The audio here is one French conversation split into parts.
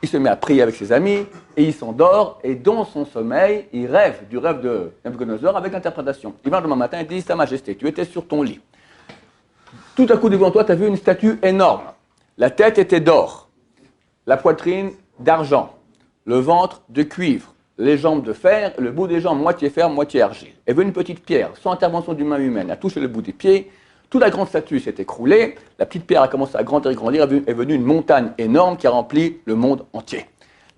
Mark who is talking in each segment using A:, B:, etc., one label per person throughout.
A: il se met à prier avec ses amis, et il s'endort, et dans son sommeil, il rêve du rêve de Nabuchodonosor avec l'interprétation. Il vient demain matin et dit, Sa Majesté, tu étais sur ton lit. Tout à coup, devant toi, tu as vu une statue énorme. La tête était d'or, la poitrine d'argent, le ventre de cuivre, les jambes de fer, le bout des jambes moitié fer, moitié argile. Et venue une petite pierre, sans intervention d'une main humaine, a touché le bout des pieds. Toute la grande statue s'est écroulée, la petite pierre a commencé à grandir et grandir, est venue une montagne énorme qui a rempli le monde entier.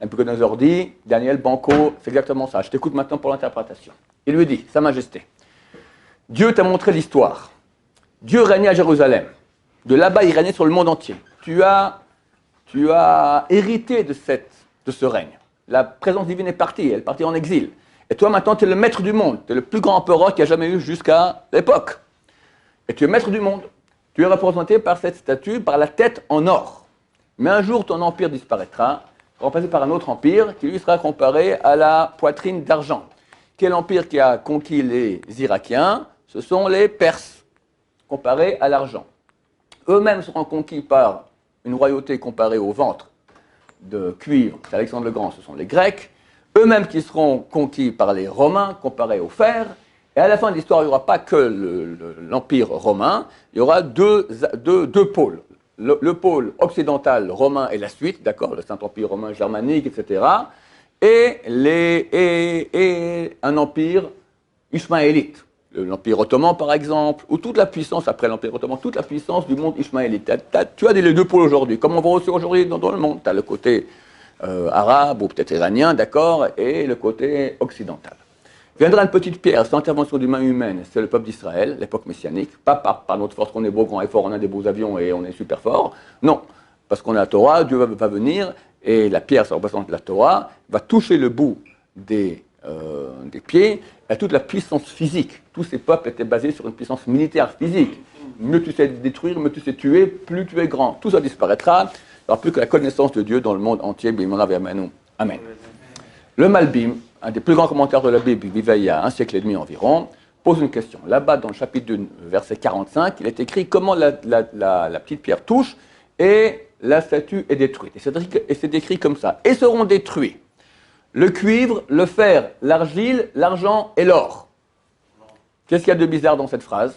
A: Nabuchodonosor dit, Daniel, Banco, c'est exactement ça, je t'écoute maintenant pour l'interprétation. Il lui dit, Sa Majesté, Dieu t'a montré l'histoire. Dieu régnait à Jérusalem. De là-bas, il régnait sur le monde entier. Tu as hérité de ce règne. La présence divine est partie, elle est partie en exil. Et toi, maintenant, tu es le maître du monde. Tu es le plus grand empereur qu'il y a jamais eu jusqu'à l'époque. Et tu es maître du monde. Tu es représenté par cette statue, par la tête en or. Mais un jour, ton empire disparaîtra, remplacé par un autre empire qui lui sera comparé à la poitrine d'argent. Quel empire qui a conquis les Irakiens? Ce sont les Perses, comparés à l'argent. Eux-mêmes seront conquis par une royauté comparée au ventre de cuivre, c'est Alexandre le Grand, ce sont les Grecs. Eux-mêmes qui seront conquis par les Romains, comparés au fer. Et à la fin de l'histoire, il n'y aura pas que l'Empire romain, il y aura deux pôles. Le pôle occidental romain et la suite, d'accord, le Saint-Empire romain germanique, etc. Et un empire ismaélite. L'Empire ottoman, par exemple, ou toute la puissance, après l'Empire ottoman, toute la puissance du monde ismaélite. Tu as les deux pôles aujourd'hui, comme on voit aussi aujourd'hui dans le monde. Tu as le côté arabe, ou peut-être iranien, d'accord, et le côté occidental. Viendra une petite pierre, sans intervention d'une main humaine, c'est le peuple d'Israël, l'époque messianique, pas par notre force qu'on est beau, grand et fort, on a des beaux avions et on est super fort, non, parce qu'on a la Torah, Dieu va venir, et la pierre, ça représente la Torah, va toucher le bout des pieds, et toute la puissance physique. Tous ces peuples étaient basés sur une puissance militaire physique. Mieux tu sais détruire, mieux tu sais tuer, plus tu es grand. Tout ça disparaîtra, il n'y aura plus que la connaissance de Dieu dans le monde entier, Amen. Le Malbim, un des plus grands commentaires de la Bible, il vivait il y a un siècle et demi environ, pose une question. Là-bas, dans le chapitre 2, verset 45, il est écrit comment la petite pierre touche et la statue est détruite. Et c'est décrit comme ça. Et seront détruits le cuivre, le fer, l'argile, l'argent et l'or. Qu'est-ce qu'il y a de bizarre dans cette phrase?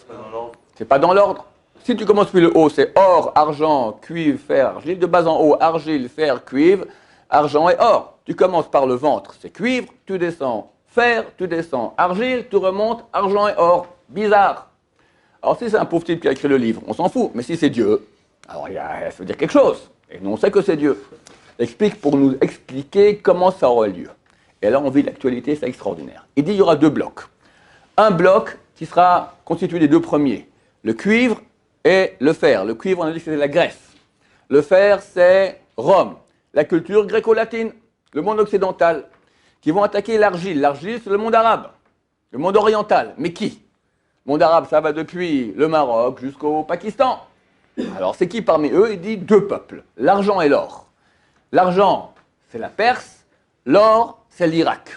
A: C'est pas dans l'ordre. Si tu commences puis le haut, c'est or, argent, cuivre, fer, argile. De bas en haut, argile, fer, cuivre, argent et or. Tu commences par le ventre, c'est cuivre, tu descends fer, tu descends argile, tu remontes argent et or. Bizarre. Alors si c'est un pauvre type qui a écrit le livre, on s'en fout. Mais si c'est Dieu, alors ça veut dire quelque chose. Et nous on sait que c'est Dieu. Il explique pour nous expliquer comment ça aura lieu. Et là on vit l'actualité, c'est extraordinaire. Il dit il y aura deux blocs. Un bloc qui sera constitué des deux premiers, le cuivre et le fer. Le cuivre, on a dit que c'était la Grèce. Le fer, c'est Rome, la culture gréco-latine. Le monde occidental, qui vont attaquer l'argile. L'argile, c'est le monde arabe, le monde oriental. Mais qui? Le monde arabe, ça va depuis le Maroc jusqu'au Pakistan. Alors, c'est qui parmi eux? Il dit deux peuples, l'argent et l'or. L'argent, c'est la Perse, l'or, c'est l'Irak.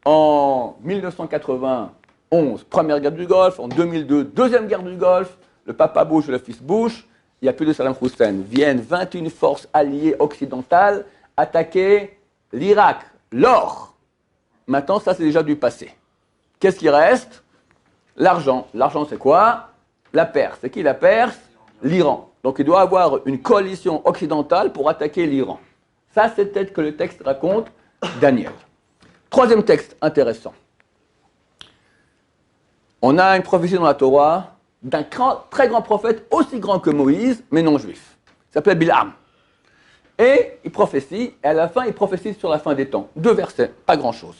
A: En 1991, première guerre du Golfe, en 2002, deuxième guerre du Golfe, le papa Bush et le fils Bush, il n'y a plus de Saddam Hussein, viennent 21 forces alliées occidentales attaquer l'Irak, l'or. Maintenant, ça, c'est déjà du passé. Qu'est-ce qui reste? L'argent. L'argent, c'est quoi? La Perse. C'est qui la Perse? L'Iran. Donc, il doit y avoir une coalition occidentale pour attaquer l'Iran. Ça, c'est peut-être que le texte raconte Daniel. Troisième texte intéressant. On a une prophétie dans la Torah d'un très grand prophète, aussi grand que Moïse, mais non juif. Il s'appelait Bilam. Et il prophétie, et à la fin, il prophétie sur la fin des temps. 2 versets, pas grand-chose.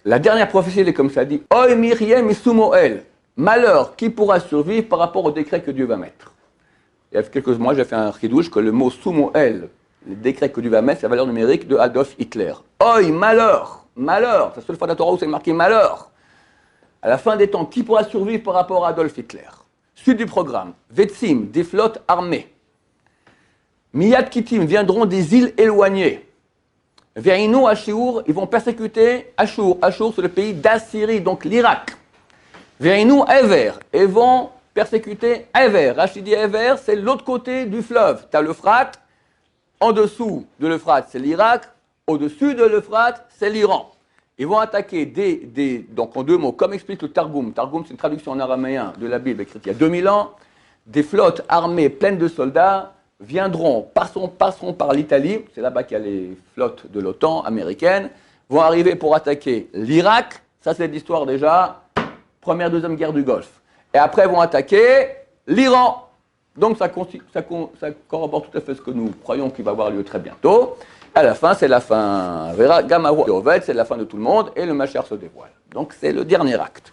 A: La dernière prophétie, elle est comme ça, dit « Oy Miriam Isumoel » malheur, qui pourra survivre par rapport au décret que Dieu va mettre. Il y a quelques mois, j'ai fait un chidouche que le mot Sumoel, le décret que Dieu va mettre, c'est la valeur numérique de Adolf Hitler. Oy, malheur, malheur, c'est la seule fois de la Torah où c'est marqué malheur. À la fin des temps, qui pourra survivre par rapport à Adolf Hitler? Suite du programme, Vetsim, des flottes armées. Miyad Kittim viendront des îles éloignées. Ve'inu Ashur, ils vont persécuter Ashur. Ashur, c'est le pays d'Assyrie, donc l'Irak. Ve'inu Ever, et vont persécuter Ever. Rachid dit Ever, c'est l'autre côté du fleuve. Tu as l'Euphrate, En dessous de l'Euphrate, c'est l'Irak. Au-dessus de l'Euphrate, c'est l'Iran. Ils vont attaquer donc en 2 mots, comme explique le Targum. Targum, c'est une traduction en araméen de la Bible écrite il y a 2000 ans. Des flottes armées pleines de soldats passeront par l'Italie, c'est là-bas qu'il y a les flottes de l'OTAN américaines, vont arriver pour attaquer l'Irak, ça c'est l'histoire déjà, première, deuxième guerre du Golfe. Et après vont attaquer l'Iran. Donc ça corrobore tout à fait ce que nous croyons qu'il va avoir lieu très bientôt. À la fin, c'est la fin, Vera Gamahu Yovel, c'est la fin de tout le monde et le Mashiach se dévoile. Donc c'est le dernier acte.